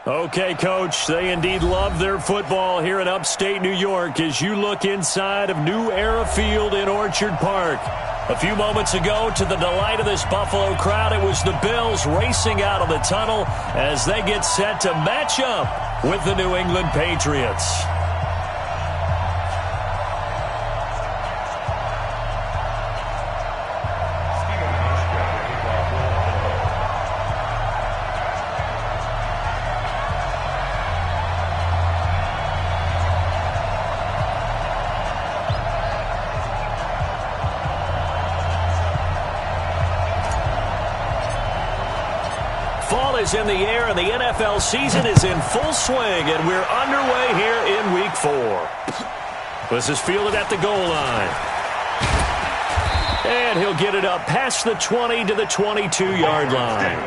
Okay, Coach, they indeed love their football here in upstate New York as you look inside of New Era Field in Orchard Park. A few moments ago, to the delight of this Buffalo crowd, it was the Bills racing out of the tunnel as they get set to match up with the New England Patriots. Fall is in the air, and the NFL season is in full swing, and we're underway here in Week 4. This is fielded at the goal line. And he'll get it up past the 20 to the 22-yard line.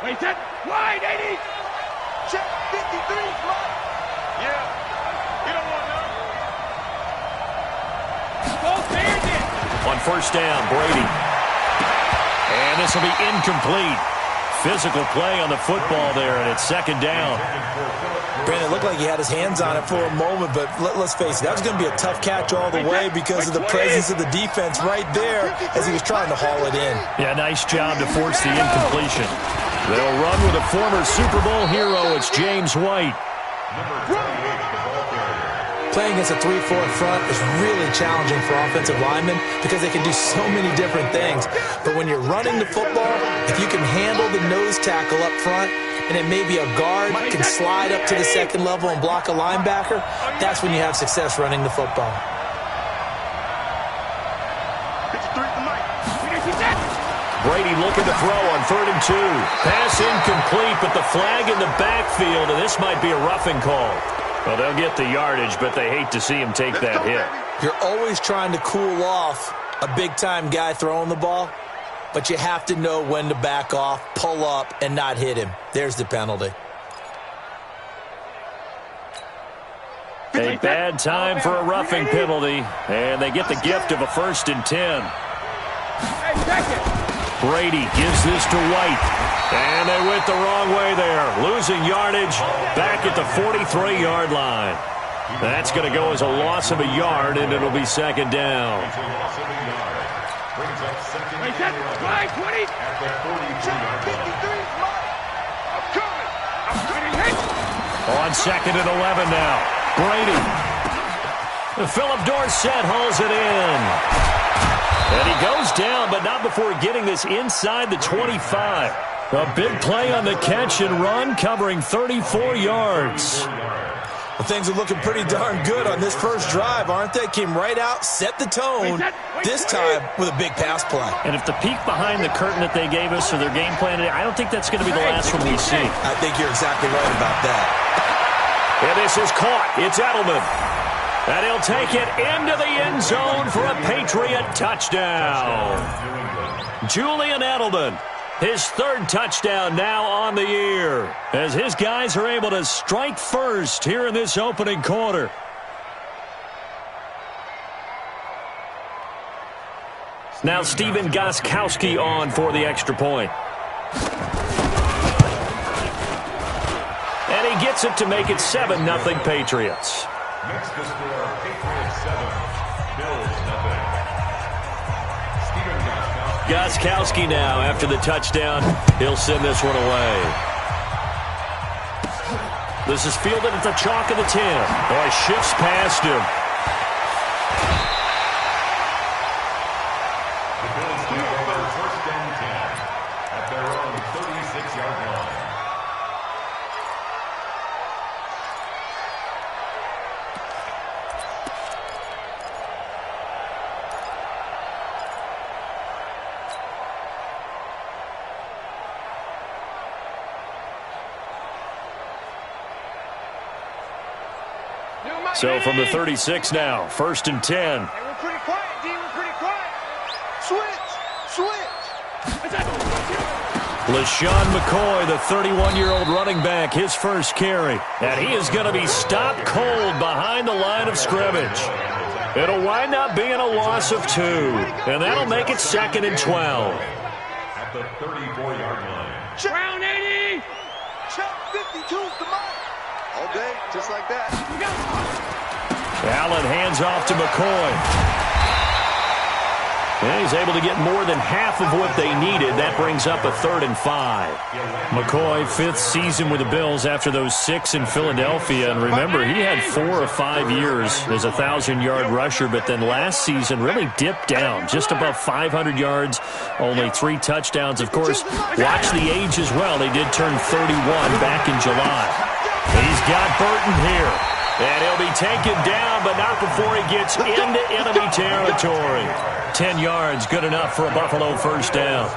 Wait, set, wide, 80. Check, 53, right. Yeah, you don't want to. Go, Bandit. On first down, Brady. And this will be incomplete. Physical play on the football there, and it's second down. Brandon, it looked like he had his hands on it for a moment, but let's face it, that was going to be a tough catch all the way because of the presence of the defense right there as he was trying to haul it in. Yeah, nice job to force the incompletion. They'll run with a former Super Bowl hero. It's James White. Playing against a 3-4 front is really challenging for offensive linemen because they can do so many different things. But when you're running the football, if you can handle the nose tackle up front, and it may be a guard can slide up to the second level and block a linebacker, that's when you have success running the football. Brady looking to throw on 3rd and 2. Pass incomplete, but the flag in the backfield, and this might be a roughing call. Well, they'll get the yardage, but they hate to see him take that hit. You're always trying to cool off a big-time guy throwing the ball, but you have to know when to back off, pull up, and not hit him. There's the penalty. A bad time for a roughing penalty, and they get the gift of a 1st and 10. Brady gives this to White, and they went the wrong way there, losing yardage back at the 43-yard line. That's going to go as a loss of a yard, and it'll be second down. On 2nd and 11 now, Brady. Philip Dorsett hauls it in. And he goes down, but not before getting this inside the 25. A big play on the catch and run, covering 34 yards. Well, things are looking pretty darn good on this first drive, aren't they? Came right out, set the tone, this time with a big pass play. And if the peek behind the curtain that they gave us or their game plan today, I don't think that's going to be the last one we see. I think you're exactly right about that. And this is caught. It's Edelman. And he'll take it into the end zone for a Patriot touchdown. Julian Edelman, his 3rd touchdown now on the year, as his guys are able to strike first here in this opening quarter. Now Stephen Gostkowski on for the extra point. And he gets it to make it 7-0 Patriots. Next to score, Patriots 7, Bills 0. Gostkowski now after the touchdown. He'll send this one away. This is fielded at the chalk of the 10. Oh, he shifts past him. The Bills take over 1st and 10 at their own 36-yard line. So from the 36 now, 1st and 10. Hey, we're pretty quiet, D. We're pretty quiet. Switch. LaShawn McCoy, the 31-year-old running back, his first carry. And he is going to be stopped cold behind the line of scrimmage. It'll wind up being a loss of 2. And that'll make it 2nd and 12. At the 34-yard line. Round 80. Chuck 52's the mark. All day, just like that. Allen hands off to McCoy. And he's able to get more than half of what they needed. That brings up a 3rd and 5. McCoy, 5th season with the Bills after those 6 in Philadelphia. And remember, he had 4 or 5 years as a 1,000-yard rusher, but then last season really dipped down, just above 500 yards, only 3 touchdowns. Of course, watch the age as well. They did turn 31 back in July. He's got Burton here. And he'll be taken down, but not before he gets into enemy territory. 10 yards, good enough for a Buffalo first down.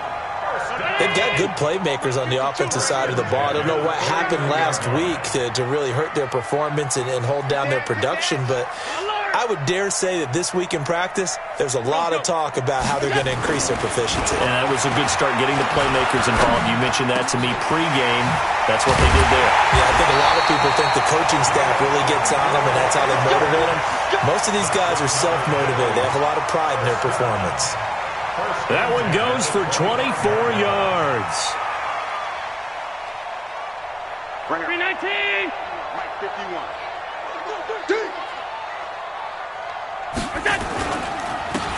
They've got good playmakers on the offensive side of the ball. I don't know what happened last week to really hurt their performance and hold down their production, but I would dare say that this week in practice, there's a lot of talk about how they're going to increase their proficiency. And that was a good start, getting the playmakers involved. You mentioned that to me pregame. That's what they did there. Yeah, I think a lot of people think the coaching staff really gets on them, and that's how they motivate them. Most of these guys are self-motivated. They have a lot of pride in their performance. That one goes for 24 yards. 319. Mike 51.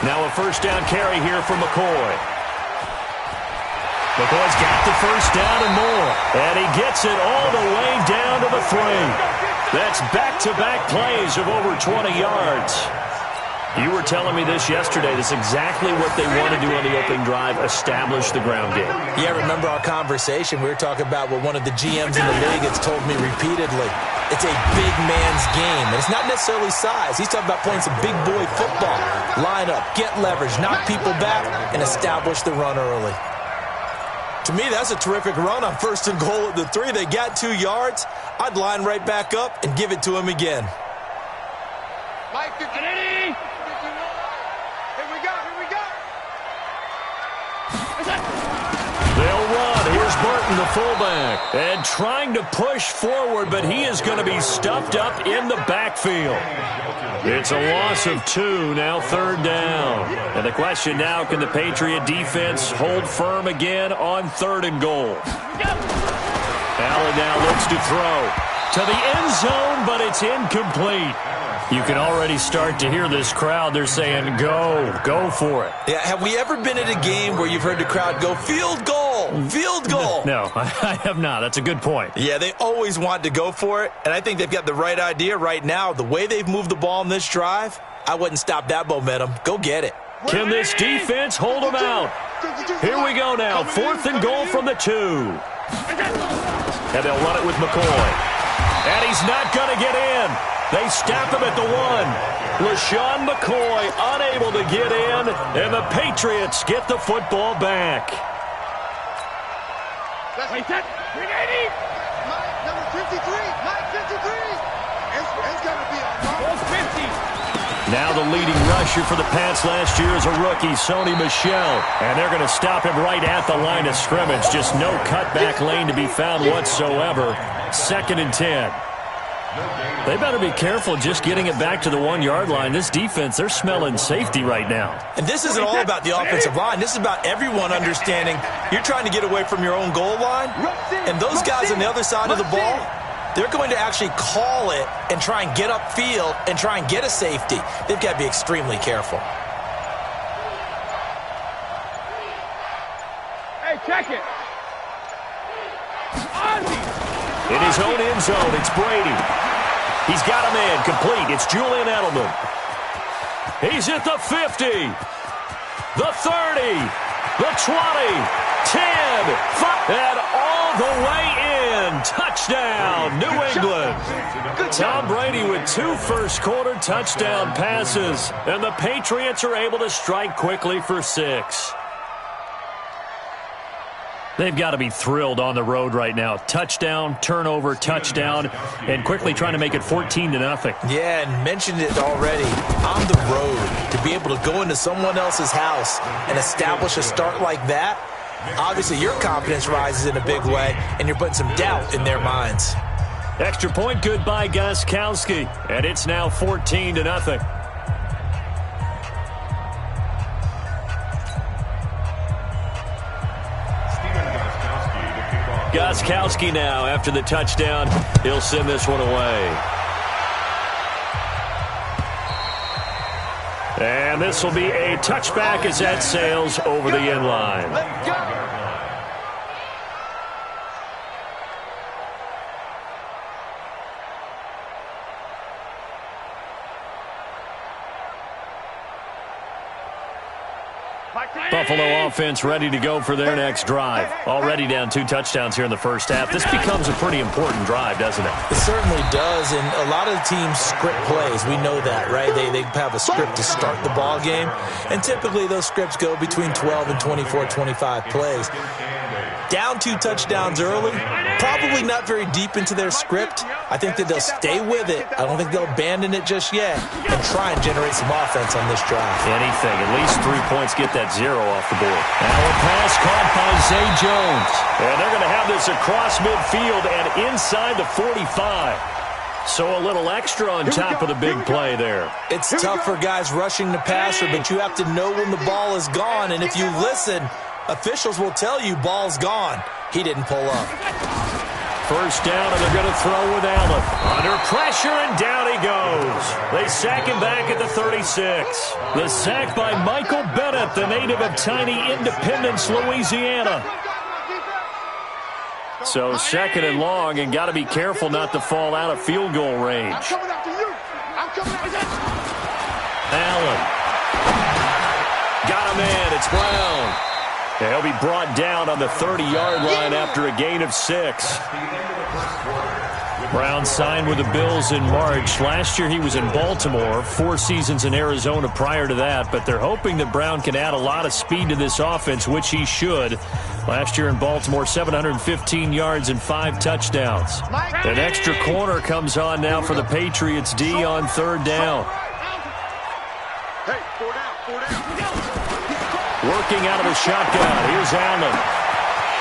Now a first down carry here for McCoy. McCoy's got the first down and more. And he gets it all the way down to the 3. That's back-to-back plays of over 20 yards. You were telling me this yesterday. That's exactly what they want to do on the opening drive, establish the ground game. Yeah, remember our conversation? We were talking about what one of the GMs in the league has told me repeatedly. It's a big man's game, and it's not necessarily size. He's talking about playing some big boy football. Line up, get leverage, knock people back, and establish the run early. To me, that's a terrific run on 1st and goal at the 3. They got 2 yards. I'd line right back up and give it to him again. Mike 50. They'll run. Here's Burton, the fullback, and trying to push forward, but he is going to be stuffed up in the backfield. It's a loss of 2, now 3rd down. And the question now, can the Patriot defense hold firm again on 3rd and goal? Allen now looks to throw to the end zone, but it's incomplete. You can already start to hear this crowd. They're saying, go for it. Yeah, have we ever been at a game where you've heard the crowd go, field goal, field goal? No, I have not. That's a good point. Yeah, they always want to go for it, and I think they've got the right idea right now. The way they've moved the ball in this drive, I wouldn't stop that momentum. Go get it. Can this defense hold them out? Here we go now, 4th and goal from the 2. And they'll run it with McCoy. And he's not going to get in. They stop him at the 1. LaShawn McCoy unable to get in, and the Patriots get the football back. Wait, that 380. Mike, number 53. Mike 53. It's going to be on 50. Now the leading rusher for the Pats last year is a rookie, Sony Michel. And they're going to stop him right at the line of scrimmage. Just no cutback lane to be found whatsoever. 2nd and 10. They better be careful just getting it back to the 1-yard line. This defense, they're smelling safety right now. And this isn't all about the offensive line. This is about everyone understanding you're trying to get away from your own goal line. And those guys on the other side of the ball, they're going to actually call it and try and get upfield and try and get a safety. They've got to be extremely careful. Hey, check it. In his own end zone, it's Brady. He's got a man complete. It's Julian Edelman. He's at the 50, the 30, the 20, 10, 5, and all the way in. Touchdown, New England. Tom Brady with 2 first-quarter touchdown passes, and the Patriots are able to strike quickly for 6. They've got to be thrilled on the road right now. Touchdown, turnover, touchdown, and quickly trying to make it 14-0. Yeah, and mentioned it already. On the road, to be able to go into someone else's house and establish a start like that, Obviously, your confidence rises in a big way, and you're putting some doubt in their minds. Extra point good by Gostkowski, and it's now 14-0. Gostkowski now after the touchdown. He'll send this one away. And this will be a touchback as that sails over the end line. Let's go. Buffalo offense ready to go for their next drive. Already down 2 touchdowns here in the first half. This becomes a pretty important drive, doesn't it? It certainly does, and a lot of the teams script plays. We know that, right? They have a script to start the ball game, and typically those scripts go between 12 and 24, 25 plays. Down 2 touchdowns early, probably not very deep into their script. I think that they'll stay with it. I don't think they'll abandon it just yet and try and generate some offense on this drive. Anything. At least 3 points, get that 0 off the board. Now a pass caught by Zay Jones. And they're going to have this across midfield and inside the 45. So a little extra on top of the big play there. It's tough for guys rushing the passer, but you have to know when the ball is gone. And if you listen, officials will tell you ball's gone. He didn't pull up. First down, and they're going to throw with Allen. Under pressure, and down he goes. They sack him back at the 36. The sack by Michael Bennett, the native of tiny Independence, Louisiana. So 2nd and long, and got to be careful not to fall out of field goal range. I'm coming after you. I'm coming after you. Allen. Got a man. It's Brown. And he'll be brought down on the 30-yard line after a gain of 6. Brown signed with the Bills in March. Last year he was in Baltimore, 4 seasons in Arizona prior to that, but they're hoping that Brown can add a lot of speed to this offense, which he should. Last year in Baltimore, 715 yards and 5 touchdowns. An extra corner comes on now for the Patriots D on 3rd down. Hey, 4 down. Working out of the shotgun. Here's Allen.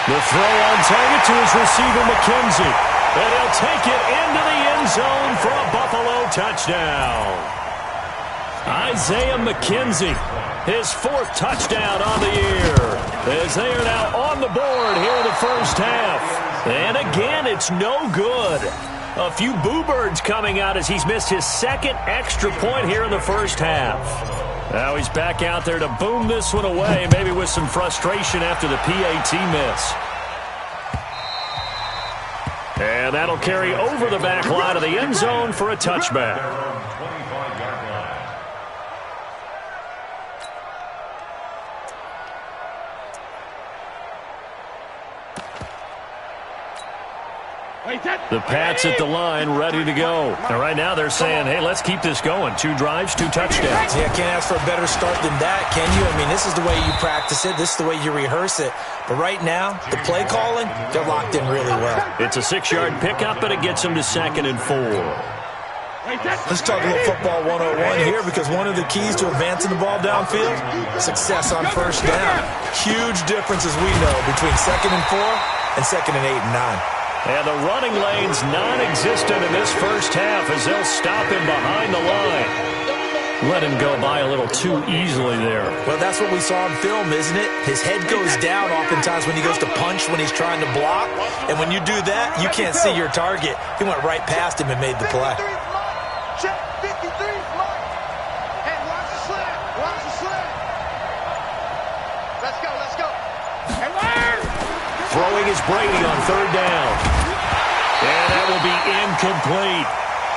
The throw on target to his receiver, McKenzie. And he'll take it into the end zone for a Buffalo touchdown. Isaiah McKenzie, his 4th touchdown on the year, as they are now on the board here in the first half. And again, it's no good. A few boo birds coming out as he's missed his 2nd extra point here in the first half. Now he's back out there to boom this one away, maybe with some frustration after the PAT miss. And that'll carry over the back line of the end zone for a touchback. The Pats at the line, ready to go. And right now they're saying, hey, let's keep this going. 2 drives, 2 touchdowns. Yeah, can't ask for a better start than that, can you? I mean, this is the way you practice it. This is the way you rehearse it. But right now, the play calling, they're locked in really well. It's a 6-yard pickup, and it gets them to 2nd and 4. Let's talk a little football 101 here, because one of the keys to advancing the ball downfield, success on 1st down. Huge differences we know between 2nd and 4 and 2nd and 8 and 9. And the running lane's non-existent in this first half as they'll stop him behind the line. Let him go by a little too easily there. Well, that's what we saw in film, isn't it? His head goes down oftentimes when he goes to punch when he's trying to block. And when you do that, you can't see your target. He went right past him and made the play. Check 53, Mike. Hey, watch the slant. Watch the slant. Let's go. Hey, where? Throwing is Brady on 3rd down. And that will be incomplete.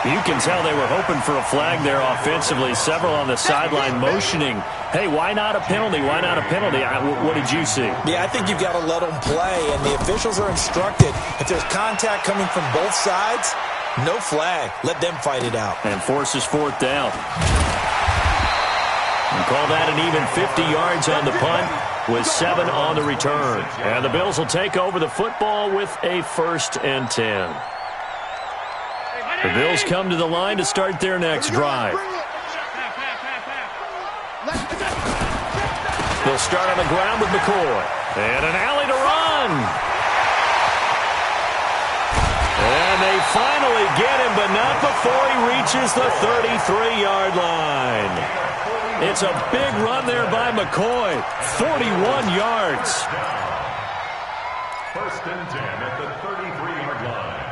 You can tell they were hoping for a flag there offensively. Several on the sideline motioning. Hey, why not a penalty? Why not a penalty? What did you see? Yeah, I think you've got to let them play, and the officials are instructed. If there's contact coming from both sides, no flag. Let them fight it out. And forces 4th down. And call that an even 50 yards on the punt with 7 on the return. And the Bills will take over the football with a 1st and 10. The Bills come to the line to start their next drive. They'll start on the ground with McCoy. And an alley to run. And they finally get him, but not before he reaches the 33-yard line. It's a big run there by McCoy. 41 yards. First and 10 at the 33-yard line.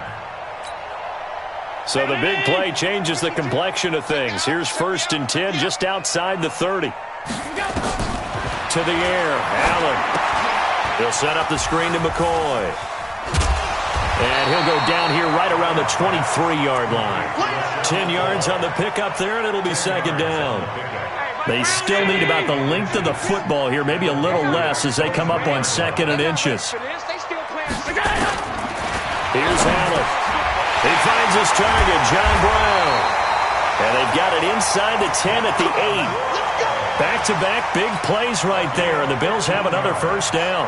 So the big play changes the complexion of things. Here's first and 10 just outside the 30. To the air, Allen. He'll set up the screen to McCoy. And he'll go down here right around the 23-yard line. 10 yards on the pickup there, and it'll be second down. They still need about the length of the football here, maybe a little less as they come up on second and inches. Here's Allen. He finds his target, John Brown. And they've got it inside the 10 at the 8. Back-to-back big plays right there, and the Bills have another first down.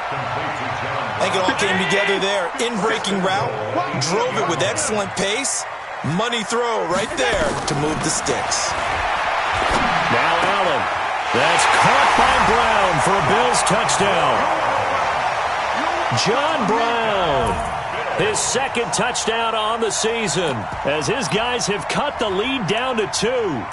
I think it all came together there. In-breaking route, drove it with excellent pace. Money throw right there to move the sticks. Now Allen. That's caught by Brown for a Bills touchdown. John Brown. His second touchdown on the season as his guys have cut the lead down to 2.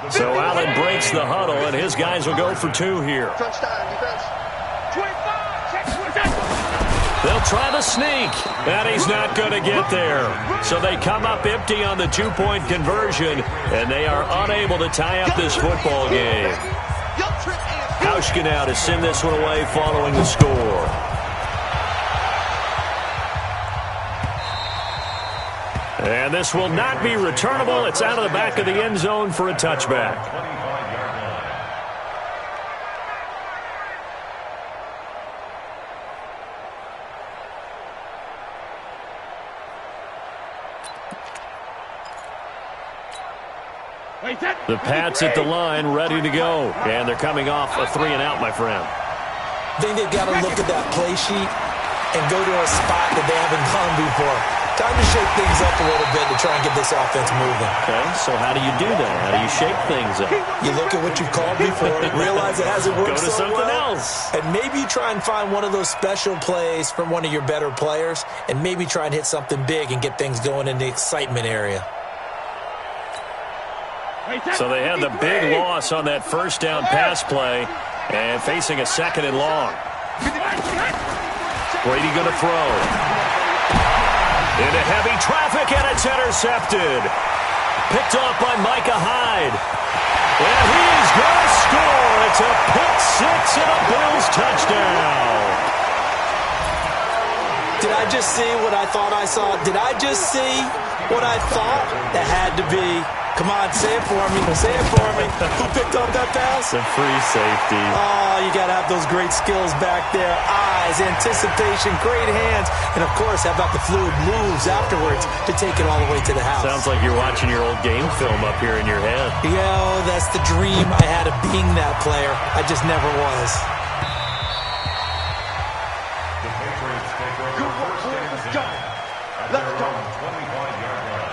So Allen breaks the huddle, and his guys will go for 2 here. They'll try the sneak, and he's not going to get there. So they come up empty on the 2-point conversion, and they are unable to tie up this football game. Hauschka now to send this one away following the score. And this will not be returnable. It's out of the back of the end zone for a touchback. The Pats at the line, ready to go. And they're coming off a 3-and-out, my friend. I think they've got to look at that play sheet and go to a spot that they haven't gone before. Time to shake things up a little bit to try and get this offense moving. Okay, so how do you do that? How do you shake things up? You look at what you've called before, realize it hasn't worked so well. Go to something else. And maybe you try and find one of those special plays from one of your better players, and maybe try and hit something big and get things going in the excitement area. So they had the big loss on that first down pass play and facing a second and long. Brady going to throw. Into heavy traffic, and it's intercepted. Picked off by Micah Hyde. And he's going to score. It's a pick six and a Bills touchdown. Did I just see what I thought I saw? Did I just see what I thought? That had to be. Come on, say it for me. Say it for me. Who picked up that pass? A free safety. Oh, you got to have those great skills back there. Eyes, anticipation, great hands. And, of course, how about the fluid moves afterwards to take it all the way to the house? Sounds like you're watching your old game film up here in your head. Yo, that's the dream I had of being that player. I just never was. The Patriots take over first and 10 at their own 25-yard line.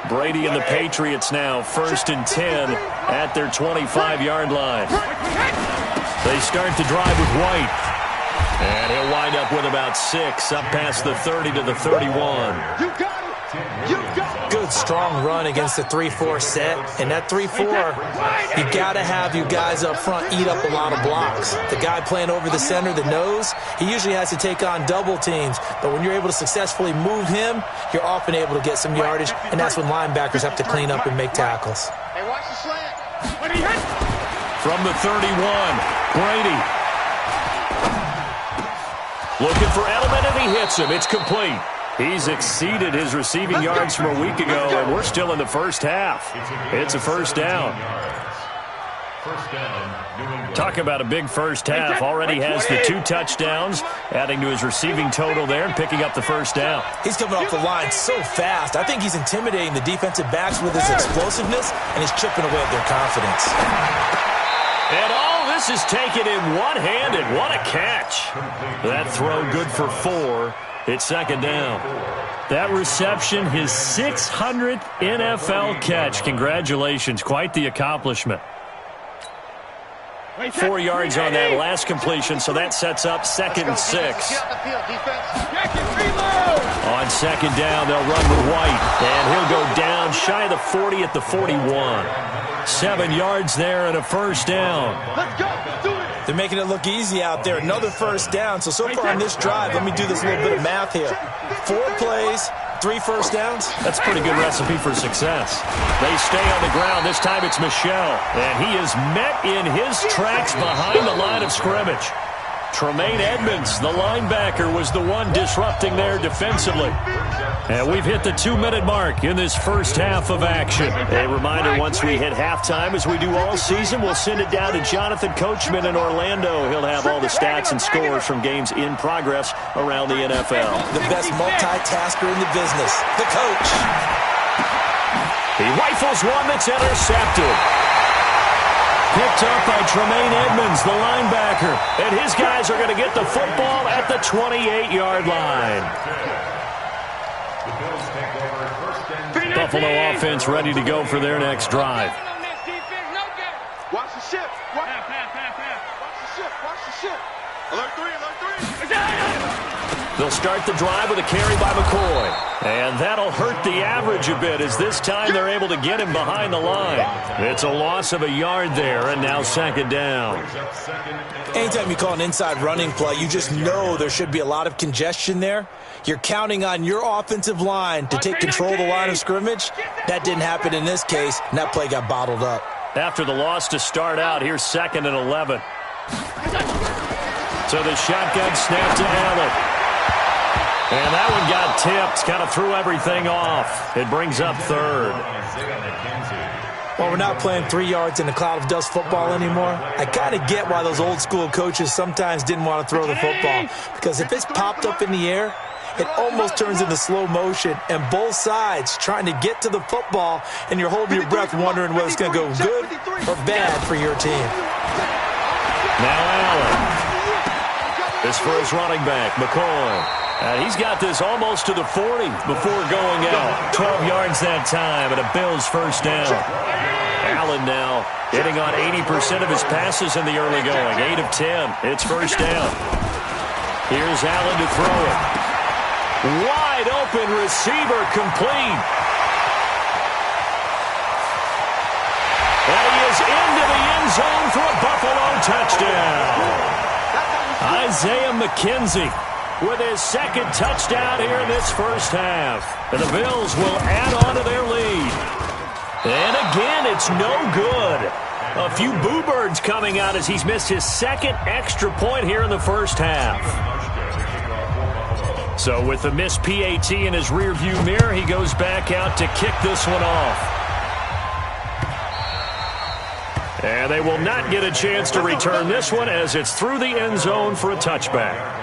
Brady and the Patriots now first and 10 at their 25-yard line. They start the drive with White. And he'll wind up with about 6 up past the 30 to the 31. Good, strong run against the 3-4 set. And that 3-4, you got to have you guys up front eat up a lot of blocks. The guy playing over the center, the nose, he usually has to take on double teams. But when you're able to successfully move him, you're often able to get some yardage. And that's when linebackers have to clean up and make tackles. Hey, watch the slant. From the 31, Brady. Looking for Edelman, and he hits him. It's complete. He's exceeded his receiving yards from a week ago, and we're still in the first half. It's a first down. Talk about a big first half. Already has the 2 touchdowns, adding to his receiving total there and picking up the first down. He's coming off the line so fast. I think he's intimidating the defensive backs with his explosiveness, and he's chipping away at their confidence. And all this is taken in one-handed. What a catch. That throw good for 4. It's second down. That reception, his 600th NFL catch. Congratulations. Quite the accomplishment. 4 yards on that last completion, so that sets up 2nd and 6. On second down, they'll run with White, and he'll go down shy of the 40 at the 41. 7 yards there and a first down. Let's go. Do it. They're making it look easy out there. Another first down. So far on this drive, let me do this little bit of math here. 4 plays, 3 first downs. That's a pretty good recipe for success. They stay on the ground. This time it's Michel, and he is met in his tracks behind the line of scrimmage. Tremaine Edmonds, the linebacker, was the one disrupting there defensively. And we've hit the 2-minute mark in this first half of action. A reminder, once we hit halftime, as we do all season, we'll send it down to Jonathan Coachman in Orlando. He'll have all the stats and scores from games in progress around the NFL. The best multitasker in the business, the coach. He rifles one that's intercepted. Picked up by Tremaine Edmonds, the linebacker. And his guys are going to get the football at the 28-yard line. Buffalo offense ready to go for their next drive. Watch the ship. Watch the ship. Watch the ship. Alert 3, alert 3. They'll start the drive with a carry by McCoy. And that'll hurt the average a bit, as this time they're able to get him behind the line. It's a loss of a yard there, and now second down. Anytime you call an inside running play, you just know there should be a lot of congestion there. You're counting on your offensive line to take control of the line of scrimmage. That didn't happen in this case, and that play got bottled up. After the loss to start out, here's 2nd and 11. So the shotgun snap to Allen. And that one got tipped, kind of threw everything off. It brings up 3rd. Well, we're not playing 3 yards in a cloud of dust football anymore. I kind of get why those old school coaches sometimes didn't want to throw the football. Because if it's popped up in the air, it almost turns into slow motion. And both sides trying to get to the football, and you're holding your breath wondering whether it's going to go good or bad for your team. Now Allen. This for his running back, McCoy. He's got this almost to the 40 before going out. 12 yards that time, and a Bills first down. Allen now hitting on 80% of his passes in the early going. 8 of 10. It's first down. Here's Allen to throw it. Wide open receiver, complete. And he is into the end zone for a Buffalo touchdown. Isaiah McKenzie with his 2nd touchdown here in this first half. And the Bills will add on to their lead. And again, it's no good. A few boo birds coming out as he's missed his 2nd extra point here in the first half. So with the missed PAT in his rearview mirror, he goes back out to kick this one off. And they will not get a chance to return this one as it's through the end zone for a touchback.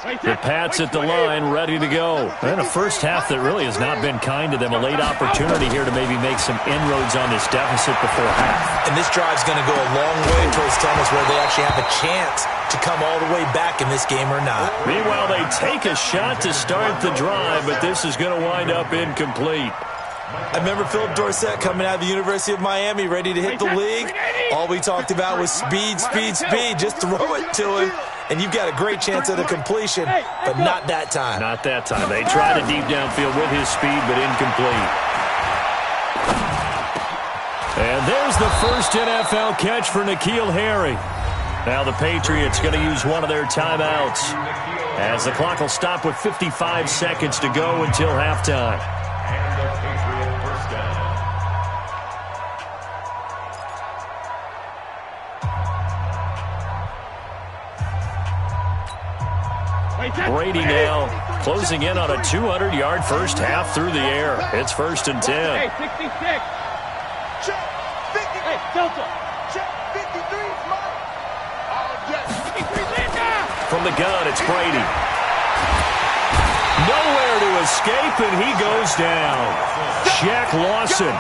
The Pats at the line, ready to go. And a first half that really has not been kind to them. A late opportunity here to maybe make some inroads on this deficit before half. And this drive's going to go a long way towards telling us whether they actually have a chance to come all the way back in this game or not. Meanwhile, they take a shot to start the drive, but this is going to wind up incomplete. I remember Philip Dorsett coming out of the University of Miami ready to hit the league. All we talked about was speed, speed, speed. Just throw it to him, and you've got a great chance at a completion, but not that time. Not that time. They tried a deep downfield with his speed, but incomplete. And there's the first NFL catch for N'Keal Harry. Now the Patriots going to use one of their timeouts as the clock will stop with 55 seconds to go until halftime. Brady now closing in on a 200-yard first half through the air. It's 1st and 10. Hey, 66. Check 50. Hey, Delta. Check 53. From the gun, it's Brady. Nowhere to escape, and he goes down. Shaq Lawson.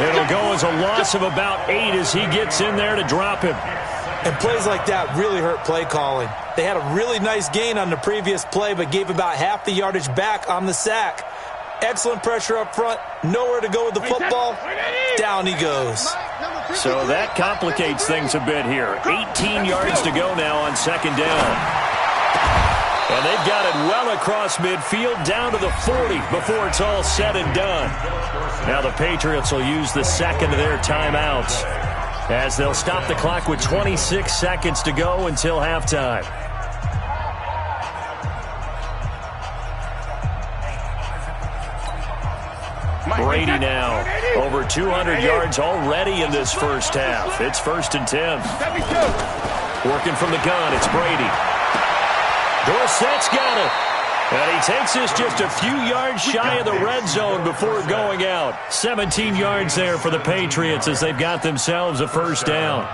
It'll go as a loss of about 8 as he gets in there to drop him. And plays like that really hurt play calling. They had a really nice gain on the previous play, but gave about half the yardage back on the sack. Excellent pressure up front. Nowhere to go with the football. Down he goes. So that complicates things a bit here. 18 yards to go now on second down. And they've got it well across midfield down to the 40 before it's all said and done. Now the Patriots will use the second of their timeouts as they'll stop the clock with 26 seconds to go until halftime. Brady now over 200 yards already in this first half. It's 1st and 10. Working from the gun, it's Brady. Dorsett's got it. And he takes this just a few yards shy of the red zone before going out. 17 yards there for the Patriots as they've got themselves a first down.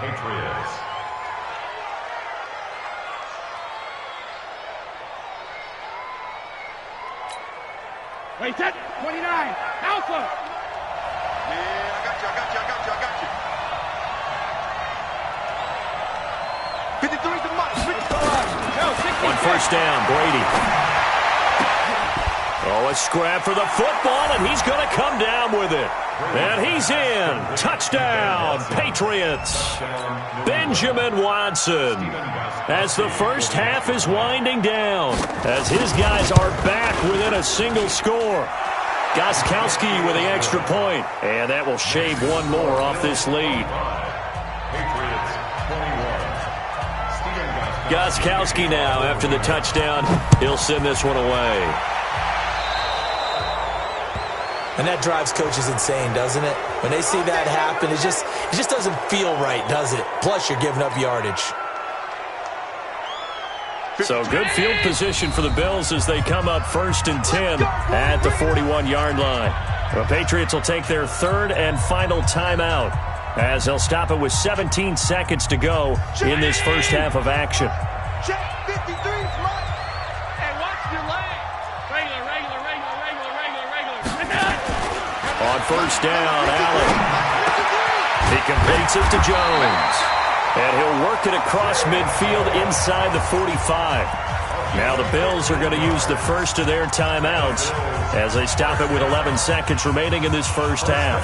Wait, set. 29. Alpha. Man, I got you. 53 is the mark. On first down, Brady. Oh, a scrap for the football, and he's going to come down with it. And he's in. Touchdown, Patriots. Benjamin Watson. As the first half is winding down, as his guys are back within a single score. Gostkowski with the extra point, and that will shave one more off this lead. Gostkowski now after the touchdown. He'll send this one away. And that drives coaches insane, doesn't it? When they see that happen, it just doesn't feel right, does it? Plus, you're giving up yardage. So good field position for the Bills as they come up 1st and 10 at the 41-yard line. The Patriots will take their third and final timeout as they'll stop it with 17 seconds to go in this first half of action. Check 53 is mine. Hey, watch your leg. Regular. On first down, Allen. He completes it to Jones. And he'll work it across midfield inside the 45. Now the Bills are going to use the first of their timeouts as they stop it with 11 seconds remaining in this first half.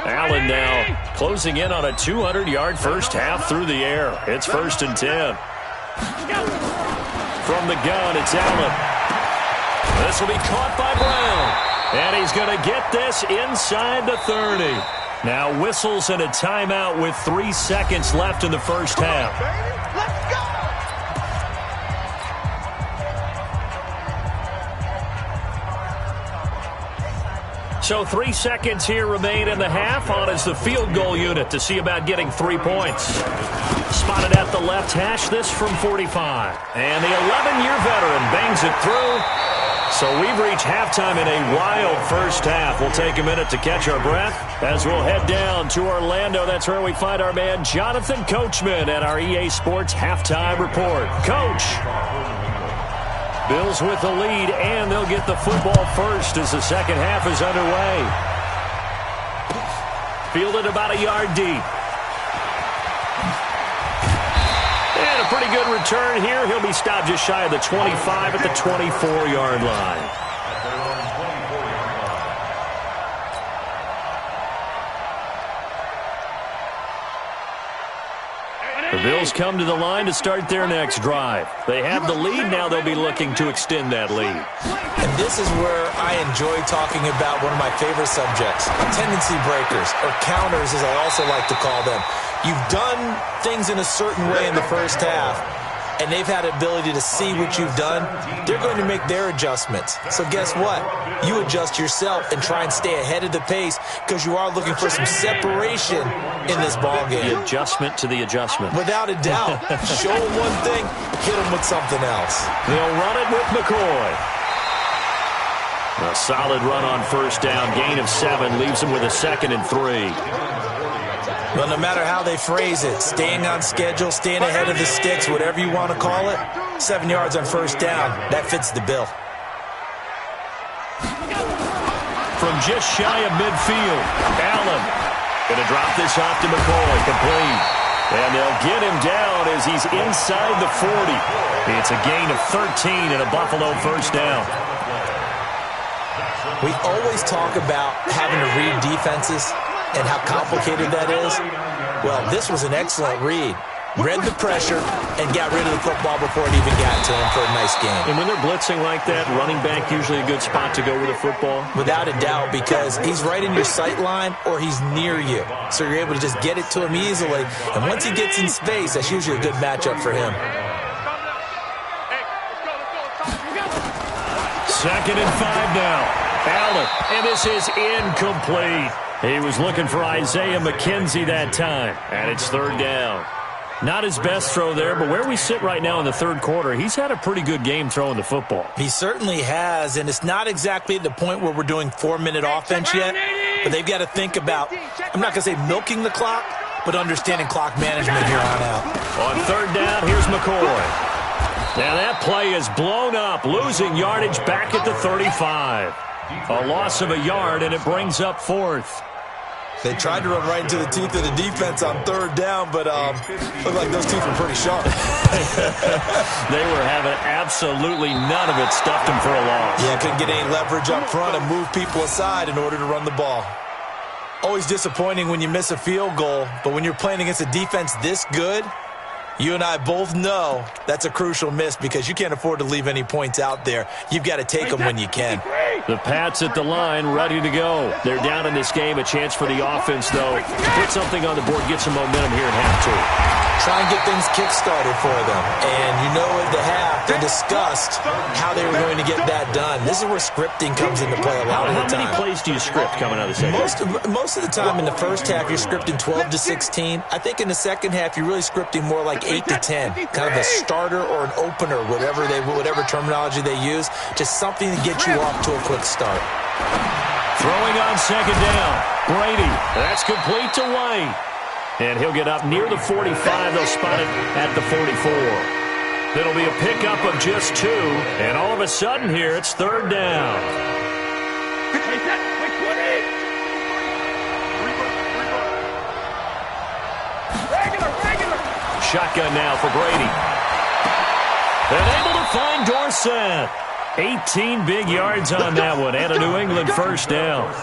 Allen now closing in on a 200-yard first half through the air. It's 1st and 10. From the gun, it's Allen. This will be caught by Brown. And he's going to get this inside the 30. Now whistles and a timeout with 3 seconds left in the first half. Let's go. So 3 seconds here remain in the half. On is the field goal unit to see about getting 3 points. Spotted at the left hash, this from 45. And the 11-year veteran bangs it through. So we've reached halftime in a wild first half. We'll take a minute to catch our breath as we'll head down to Orlando. That's where we find our man Jonathan Coachman at our EA Sports Halftime Report. Coach. Bills with the lead, and they'll get the football first as the second half is underway. Fielded about a yard deep. And a pretty good return here. He'll be stopped just shy of the 25 at the 24-yard line. The Bills come to the line to start their next drive. They have the lead. Now they'll be looking to extend that lead. And this is where I enjoy talking about one of my favorite subjects, tendency breakers, or counters as I also like to call them. You've done things in a certain way in the first half, and they've had the ability to see what you've done. They're going to make their adjustments. So guess what? You adjust yourself and try and stay ahead of the pace because you are looking for some separation in this ballgame. The adjustment to the adjustment. Without a doubt. Show them one thing, hit them with something else. They'll run it with McCoy. A solid run on first down. Gain of 7 leaves them with a 2nd and 3. Well, no matter how they phrase it, staying on schedule, staying ahead of the sticks, whatever you want to call it, 7 yards on first down, that fits the bill. From just shy of midfield, Allen going to drop this off to McCoy, complete. And they'll get him down as he's inside the 40. It's a gain of 13 and a Buffalo first down. We always talk about having to read defenses and how complicated that is. Well, this was an excellent read. Read the pressure and got rid of the football before it even got to him for a nice game. And when they're blitzing like that, running back usually a good spot to go with the football? Without a doubt, because he's right in your sight line or he's near you. So you're able to just get it to him easily. And once he gets in space, that's usually a good matchup for him. 2nd and 5 now. Allen, and this is incomplete. He was looking for Isaiah McKenzie that time, and it's 3rd down. Not his best throw there, but where we sit right now in the 3rd quarter, he's had a pretty good game throwing the football. He certainly has, and it's not exactly at the point where we're doing 4-minute offense yet, but they've got to think about, I'm not going to say milking the clock, but understanding clock management here on out. On 3rd down, here's McCoy. Now that play is blown up, losing yardage back at the 35. A loss of a yard, and it brings up 4th. They tried to run right into the teeth of the defense on 3rd down, but looked like those teeth were pretty sharp. They were having absolutely none of it, stuffed them for a loss. Yeah, couldn't get any leverage up front and move people aside in order to run the ball. Always disappointing when you miss a field goal, but when you're playing against a defense this good, you and I both know that's a crucial miss because you can't afford to leave any points out there. You've got to take them when you can. The Pats at the line, ready to go. They're down in this game. A chance for the offense, though. Put something on the board, get some momentum here in half 2. Try and get things kick-started for them. And you know at the half, they discussed how they were going to get that done. This is where scripting comes into play a lot of the time. How many plays do you script coming out of the second? Most of the time in the first half, you're scripting 12 to 16. I think in the second half, you're really scripting more like 8 to 10. Kind of a starter or an opener, whatever terminology they use. Just something to get you off to a quick start. Throwing on 2nd down. Brady. That's complete to White. And he'll get up near the 45. They'll spot it at the 44. It'll be a pickup of just 2. And all of a sudden here, it's 3rd down. Shotgun now for Brady. And able to find Dorsett. 18 big yards on that one. And a New England first down.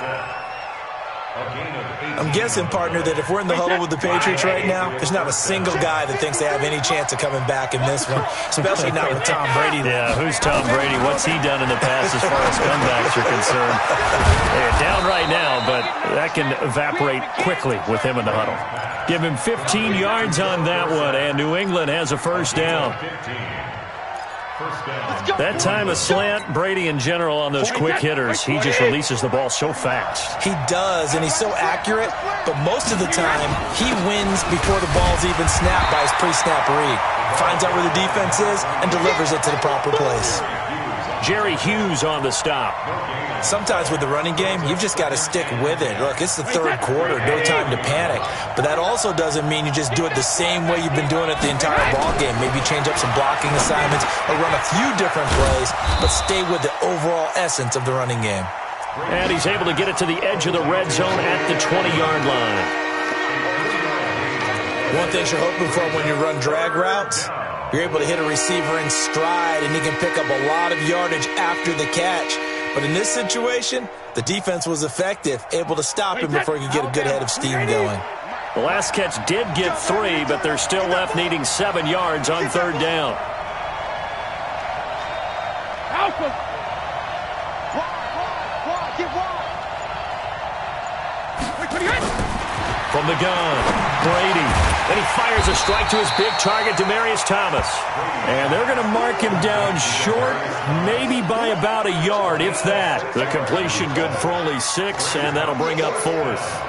I'm guessing, partner, that if we're in the huddle with the Patriots right now, there's not a single guy that thinks they have any chance of coming back in this one, especially not with Tom Brady. Yeah, who's Tom Brady? What's he done in the past as far as comebacks are concerned? They're down right now, but that can evaporate quickly with him in the huddle. Give him 15 yards on that one, and New England has a first down. That time a slant, Brady in general on those quick hitters, he just releases the ball so fast. He does, and he's so accurate, but most of the time he wins before the ball's even snapped by his pre-snap read. Finds out where the defense is and delivers it to the proper place. Jerry Hughes on the stop. Sometimes with the running game, you've just got to stick with it. Look, it's the 3rd quarter, no time to panic. But that also doesn't mean you just do it the same way you've been doing it the entire ball game. Maybe change up some blocking assignments or run a few different plays, but stay with the overall essence of the running game. And he's able to get it to the edge of the red zone at the 20-yard line. One thing you're hoping for when you run drag routes, you're able to hit a receiver in stride, and he can pick up a lot of yardage after the catch. But in this situation, the defense was effective, able to stop him before he could get a good head of steam going. The last catch did get 3, but they're still left needing 7 yards on 3rd down. From the gun, Brady. Then he fires a strike to his big target, Demaryius Thomas. And they're going to mark him down short, maybe by about a yard, if that. The completion good for only 6, and that'll bring up 4th.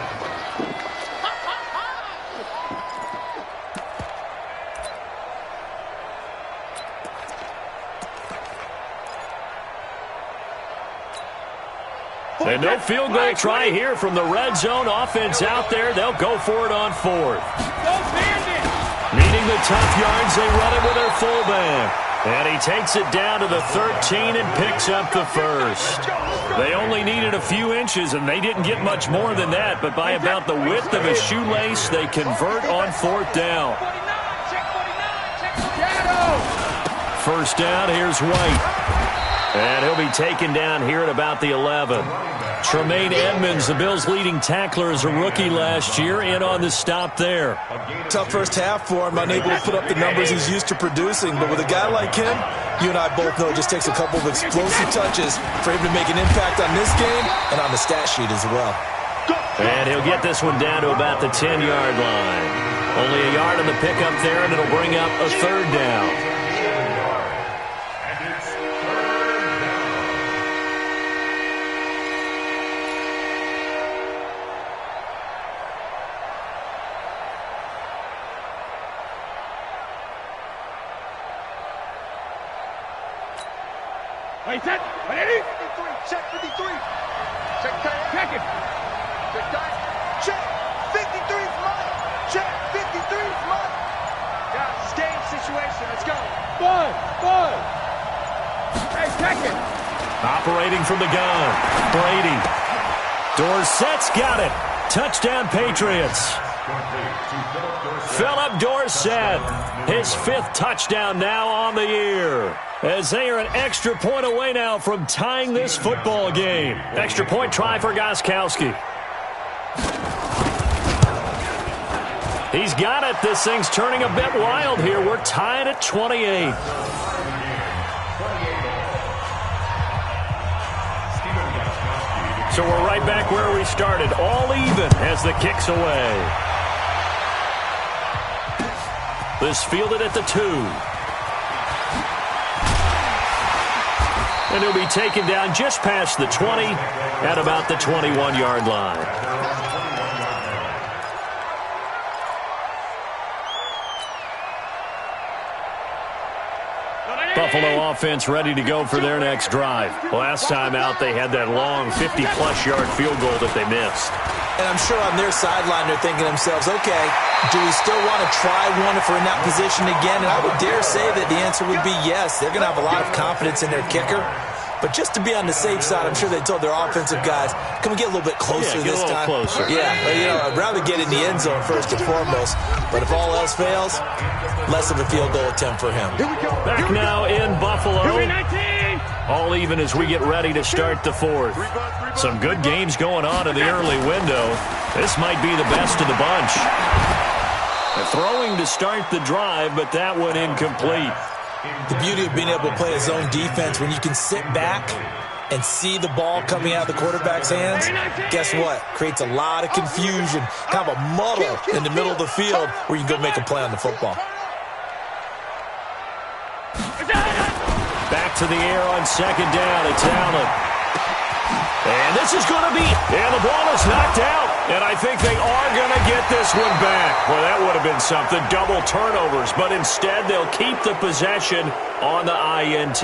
And no field goal try here from the red zone. Offense out there. They'll go for it on 4th. Needing the tough yards, they run it with their fullback. And he takes it down to the 13 and picks up the first. They only needed a few inches, and they didn't get much more than that. But by about the width of a shoelace, they convert on 4th down. First down, here's White. And he'll be taken down here at about the 11. Tremaine Edmonds, the Bills' leading tackler as a rookie last year, in on the stop there. Tough first half for him, unable to put up the numbers he's used to producing. But with a guy like him, you and I both know it just takes a couple of explosive touches for him to make an impact on this game and on the stat sheet as well. And he'll get this one down to about the 10-yard line. Only a yard on the pickup there, and it'll bring up a 3rd down. Check 53. Check it. Check that. Check 53 is mine. Check 53 is mine. Guys, it's game situation. Let's go. Bud. Hey, check it. Operating from the gun. Brady. Dorsett's got it. Touchdown, Patriots. Philip Dorsett. His 5th touchdown now on the year. As they are an extra point away now from tying this football game. Extra point try for Gostkowski. He's got it. This thing's turning a bit wild here. We're tied at 28. So we're right back where we started. All even as the kick's away. This fielded at the 2. And he'll be taken down just past the 20 at about the 21-yard line. Buffalo offense ready to go for their next drive. Last time out, they had that long 50-plus yard field goal that they missed. And I'm sure on their sideline they're thinking to themselves, okay, do we still want to try one if we're in that position again? And I would dare say that the answer would be yes. They're going to have a lot of confidence in their kicker. But just to be on the safe side, I'm sure they told their offensive guys, can we get a little bit closer this time? Closer. Yeah, I'd rather get in the end zone first and foremost. But if all else fails, less of a field goal attempt for him. Back now in Buffalo. All even as we get ready to start the 4th. Some good games going on in the early window. This might be the best of the bunch. Throwing to start the drive, but that one incomplete. The beauty of being able to play a zone defense when you can sit back and see the ball coming out of the quarterback's hands, guess what? Creates a lot of confusion, kind of a muddle in the middle of the field where you can go make a play on the football. Back to the air on 2nd down. It's Allen. And this is going to be, and the ball is knocked out. And I think they are going to get this one back. Well, that would have been something, double turnovers. But instead, they'll keep the possession on the INT.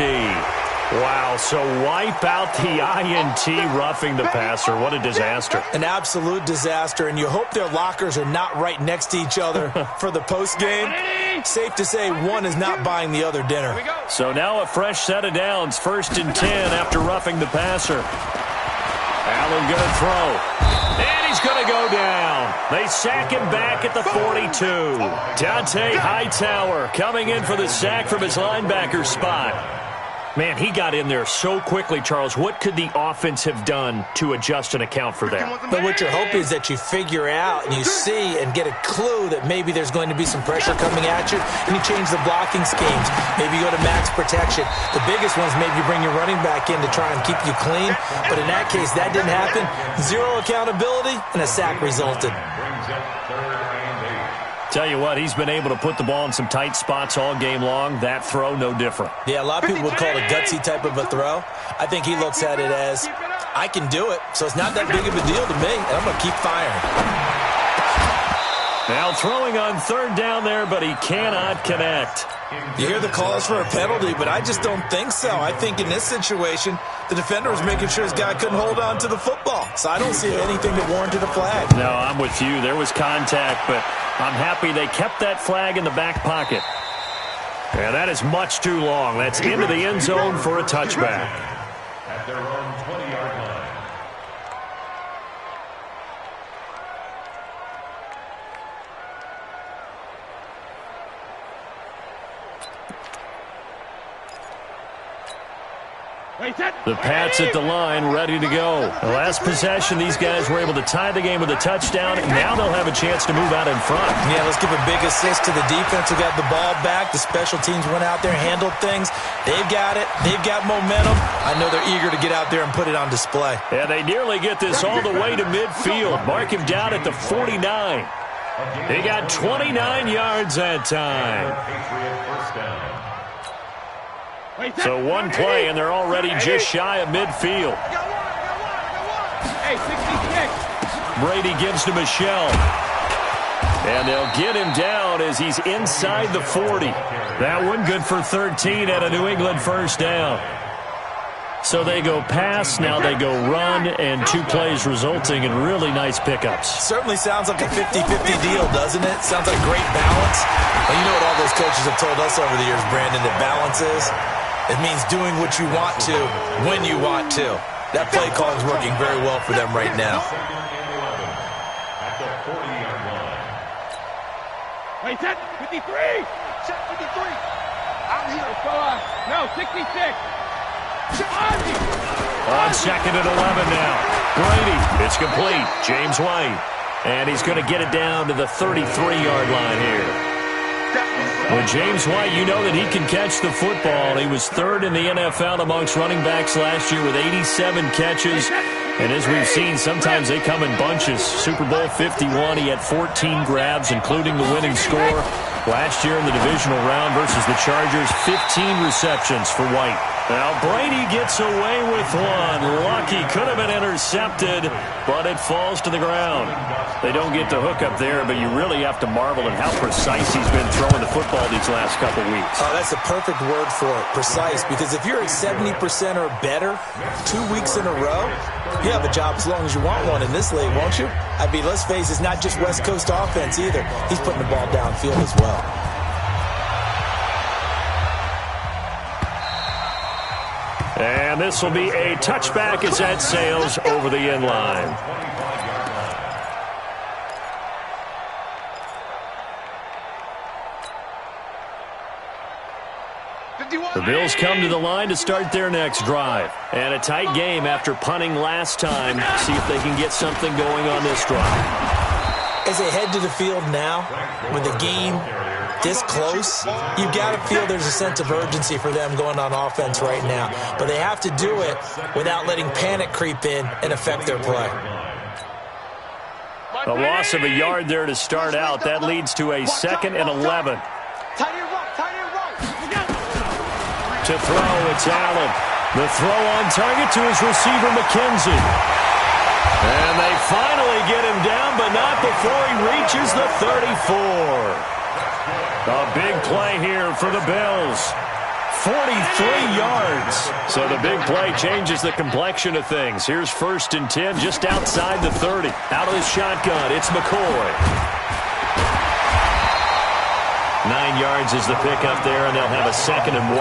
Wow, so wipe out the INT roughing the passer. What a disaster. An absolute disaster, and you hope their lockers are not right next to each other for the postgame. Safe to say one is not buying the other dinner. So now a fresh set of downs, 1st and 10 after roughing the passer. Allen going to throw. And he's going to go down. They sack him back at the 42. Dante Hightower coming in for the sack from his linebacker spot. Man, he got in there so quickly, Charles. What could the offense have done to adjust and account for that? But what you're hoping is that you figure out and you see and get a clue that maybe there's going to be some pressure coming at you, and you change the blocking schemes. Maybe you go to max protection. The biggest ones, maybe you bring your running back in to try and keep you clean. But in that case, that didn't happen. Zero accountability, and a sack resulted. Tell you what, he's been able to put the ball in some tight spots all game long. That throw, no different. Yeah, a lot of people would call it a gutsy type of a throw. I think he looks at it as, I can do it, so it's not that big of a deal to me, and I'm going to keep firing. Now throwing on 3rd down there, but he cannot connect. You hear the calls for a penalty, but I just don't think so. I think in this situation, the defender was making sure his guy couldn't hold on to the football. So I don't see anything that warranted a flag. No, I'm with you. There was contact, but I'm happy they kept that flag in the back pocket. Yeah, that is much too long. That's into the end zone for a touchback. At their own 20-yard line. The Pats at the line, ready to go. The last possession, these guys were able to tie the game with a touchdown, and now they'll have a chance to move out in front. Yeah, let's give a big assist to the defense who got the ball back. The special teams went out there and handled things. They've got it. They've got momentum. I know they're eager to get out there and put it on display. Yeah, they nearly get this all the way to midfield. Mark him down at the 49. They got 29 yards that time. Patriot first down. So one play, and they're already just shy of midfield. Hey, 66. Brady gives to Michelle. And they'll get him down as he's inside the 40. That one good for 13 at a New England first down. So they go pass, now they go run, and 2 plays resulting in really nice pickups. Certainly sounds like a 50-50 deal, doesn't it? Sounds like great balance. Well, you know what all those coaches have told us over the years, Brandon, that balance is? It means doing what you want to when you want to. That play call is working very well for them right now. At the 40-yard line. Wait, set 53. Set 53. I'm here. Let's go on. No, 66. On second and 11 now. Brady, it's complete. James White. And he's going to get it down to the 33-yard line here. Well, James White, you know that he can catch the football. He was 3rd in the NFL amongst running backs last year with 87 catches. And as we've seen, sometimes they come in bunches. Super Bowl 51, he had 14 grabs, including the winning score. Last year in the divisional round versus the Chargers, 15 receptions for White. Now, Brady gets away with one. Lucky, could have been intercepted, but it falls to the ground. They don't get the hook up there, but you really have to marvel at how precise he's been throwing the football these last couple weeks. Oh, that's the perfect word for it, precise, because if you're at 70% or better 2 weeks in a row, you have a job as long as you want one in this league, won't you? I mean, let's face it, it's not just West Coast offense either. He's putting the ball downfield as well. And this will be a touchback as that sails over the end line. The Bills come to the line to start their next drive. And a tight game after punting last time. See if they can get something going on this drive. As they head to the field now, with the game this close, you've got to feel there's a sense of urgency for them going on offense right now. But they have to do it without letting panic creep in and affect their play. A loss of a yard there to start out. That leads to a 2nd and 11. To throw, it's Allen. The throw on target to his receiver, McKenzie. And they finally get him down, but not before he reaches the 34. A big play here for the Bills. 43 yards. So the big play changes the complexion of things. Here's 1st and 10 just outside the 30. Out of the shotgun, it's McCoy. 9 yards is the pickup there, and they'll have a 2nd and 1.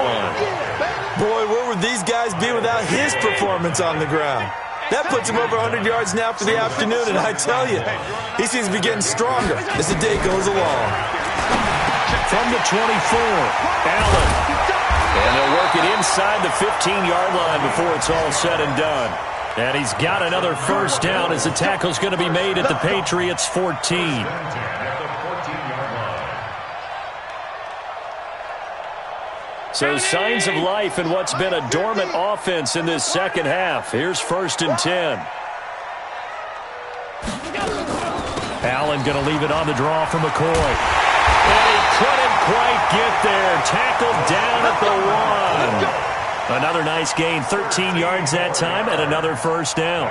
Boy, where would these guys be without his performance on the ground? That puts him over 100 yards now for the afternoon, and I tell you, he seems to be getting stronger as the day goes along. From the 24, Allen. And they'll work it inside the 15-yard line before it's all said and done. And he's got another first down as the tackle's going to be made at the Patriots' 14. So signs of life in what's been a dormant offense in this second half. Here's 1st and 10. Allen going to leave it on the draw for McCoy. And he couldn't quite get there. Tackled down at the 1. Another nice gain, 13 yards that time, and another first down.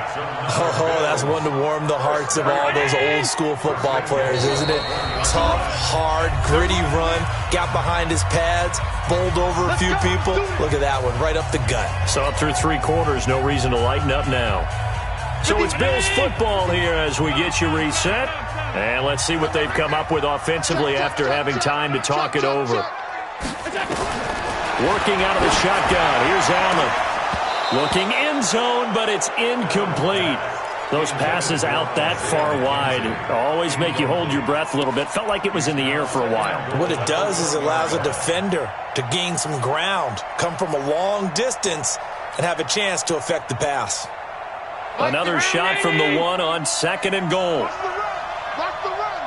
Oh, that's one to warm the hearts of all those old-school football players, isn't it? Tough, hard, gritty run, got behind his pads, bowled over a few people. Look at that one, right up the gut. So up through 3 quarters, no reason to lighten up now. So it's Bills football here as we get you reset. And let's see what they've come up with offensively after having time to talk it over. Working out of the shotgun. Here's Allen. Looking end zone, but it's incomplete. Those passes out that far wide always make you hold your breath a little bit. Felt like it was in the air for a while. What it does is it allows a defender to gain some ground, come from a long distance, and have a chance to affect the pass. Another shot from the 1 on 2nd and goal. Watch the run.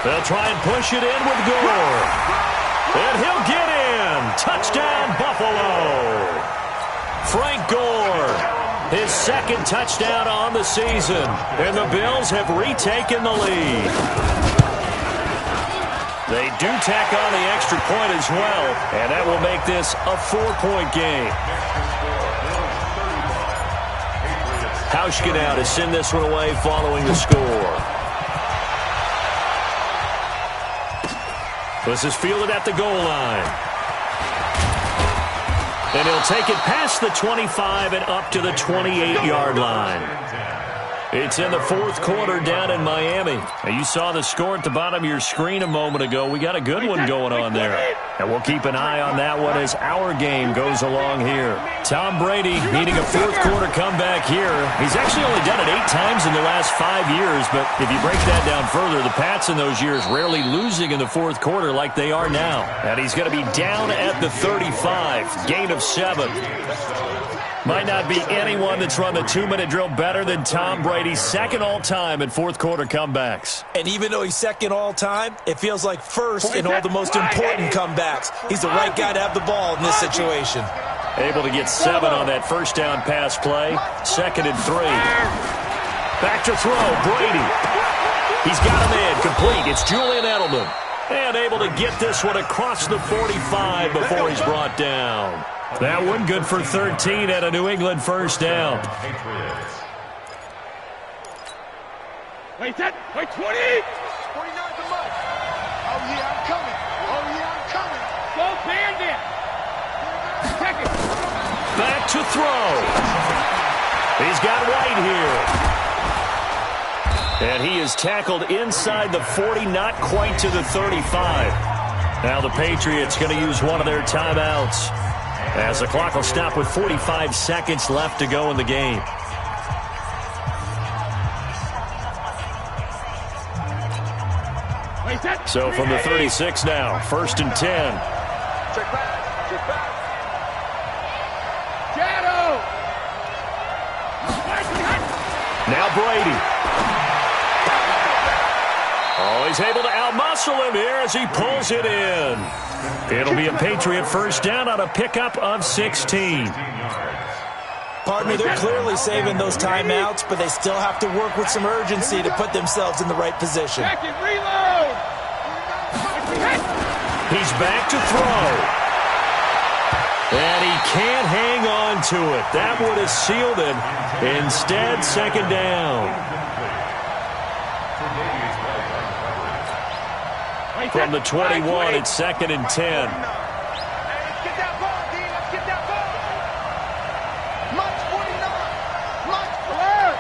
They'll try and push it in with Gore. And he'll get in. Touchdown, Buffalo. Frank Gore, his 2nd touchdown on the season. And the Bills have retaken the lead. They do tack on the extra point as well. And that will make this a 4-point game. Hauschka to send this one away following the score. This is fielded at the goal line. And he'll take it past the 25 and up to the 28-yard line. It's in the 4th quarter down in Miami. Now, you saw the score at the bottom of your screen a moment ago. We got a good one going on there. And we'll keep an eye on that one as our game goes along here. Tom Brady needing a 4th quarter comeback here. He's actually only done it 8 times in the last 5 years, but if you break that down further, the Pats in those years rarely losing in the 4th quarter like they are now. And he's going to be down at the 35, gain of 7. Might not be anyone that's run the 2-minute drill better than Tom Brady, 2nd all-time in 4th quarter comebacks. And even though he's 2nd all-time, it feels like 1st in all the most important comebacks. He's the right guy to have the ball in this situation. Able to get 7 on that first down pass play. 2nd and 3. Back to throw, Brady. He's got him in, complete. It's Julian Edelman. And able to get this one across the 45 before he's brought down. That one good for 13 at a New England first down. Wait, 20! 49's a must. Oh, yeah, I'm coming. Oh, yeah, I'm coming. Go, Bandit. Check it. Back to throw. He's got White here. And he is tackled inside the 40, not quite to the 35. Now the Patriots going to use one of their timeouts, as the clock will stop with 45 seconds left to go in the game. So from the 36 now, 1st and 10. Check back. Now Brady. Oh, he's able to outmuscle him here as he pulls it in. It'll be a Patriot first down on a pickup of 16. Partner, they're clearly saving those timeouts, but they still have to work with some urgency to put themselves in the right position. Reload. He's back to throw. And he can't hang on to it. That would have sealed it. Instead, 2nd down. From the 21, it's 2nd and 10. Let's get that ball, D. Let's get that ball. March 49. March 4.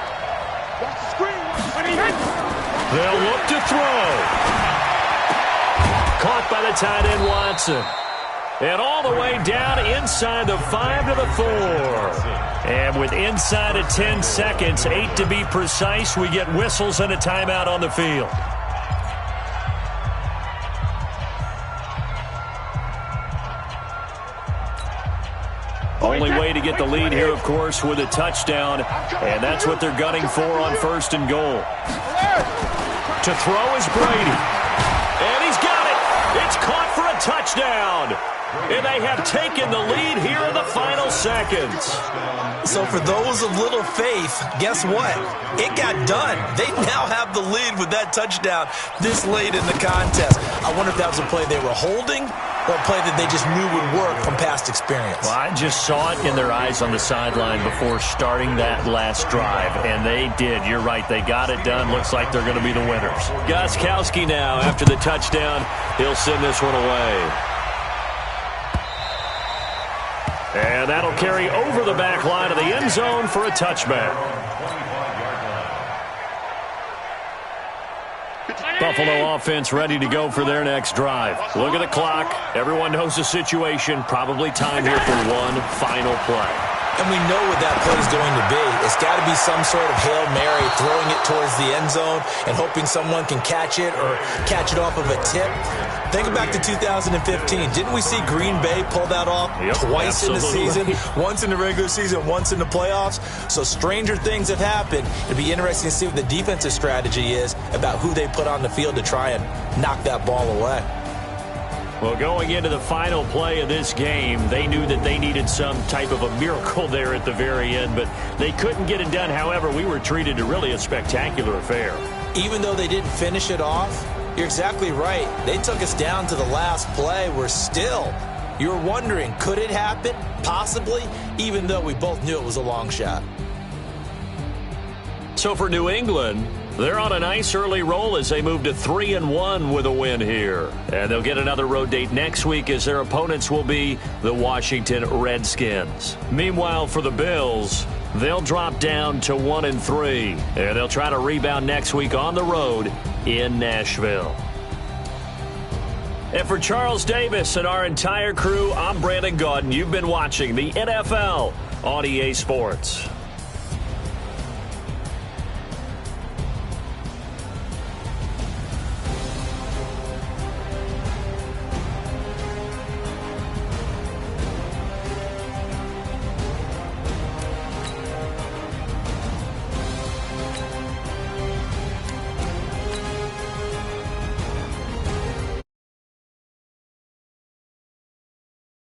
Watch the screen. They'll look to throw. Caught by the tight end, Watson. And all the way down inside the 5 to the 4. And with inside of 10 seconds, 8 to be precise, we get whistles and a timeout on the field. Only way to get the lead here, of course, with a touchdown. And that's what they're gunning for on 1st and goal. To throw is Brady. And he's got it. It's caught for a touchdown. And they have taken the lead here in the final seconds. So for those of little faith, guess what? It got done. They now have the lead with that touchdown this late in the contest. I wonder if that was a play they were holding or a play that they just knew would work from past experience? Well, I just saw it in their eyes on the sideline before starting that last drive, and they did. You're right. They got it done. Looks like they're going to be the winners. Gostkowski now, after the touchdown, he'll send this one away. And that'll carry over the back line of the end zone for a touchback. Buffalo offense ready to go for their next drive. Look at the clock. Everyone knows the situation. Probably time here for one final play. And we know what that play is going to be. It's got to be some sort of Hail Mary, throwing it towards the end zone and hoping someone can catch it or catch it off of a tip. Think back to 2015. Didn't we see Green Bay pull that off twice in the season? Once in the regular season, once in the playoffs. So stranger things have happened. It'll be interesting to see what the defensive strategy is about who they put on the field to try and knock that ball away. Well, going into the final play of this game, they knew that they needed some type of a miracle there at the very end, but they couldn't get it done. However, we were treated to really a spectacular affair. Even though they didn't finish it off, you're exactly right. They took us down to the last play. We're still, you're wondering, could it happen? Possibly, even though we both knew it was a long shot. So for New England, they're on a nice early roll as they move to 3-1 with a win here. And they'll get another road date next week as their opponents will be the Washington Redskins. Meanwhile, for the Bills, they'll drop down to 1-3. And they'll try to rebound next week on the road in Nashville. And for Charles Davis and our entire crew, I'm Brandon Gaudin. You've been watching the NFL on EA Sports.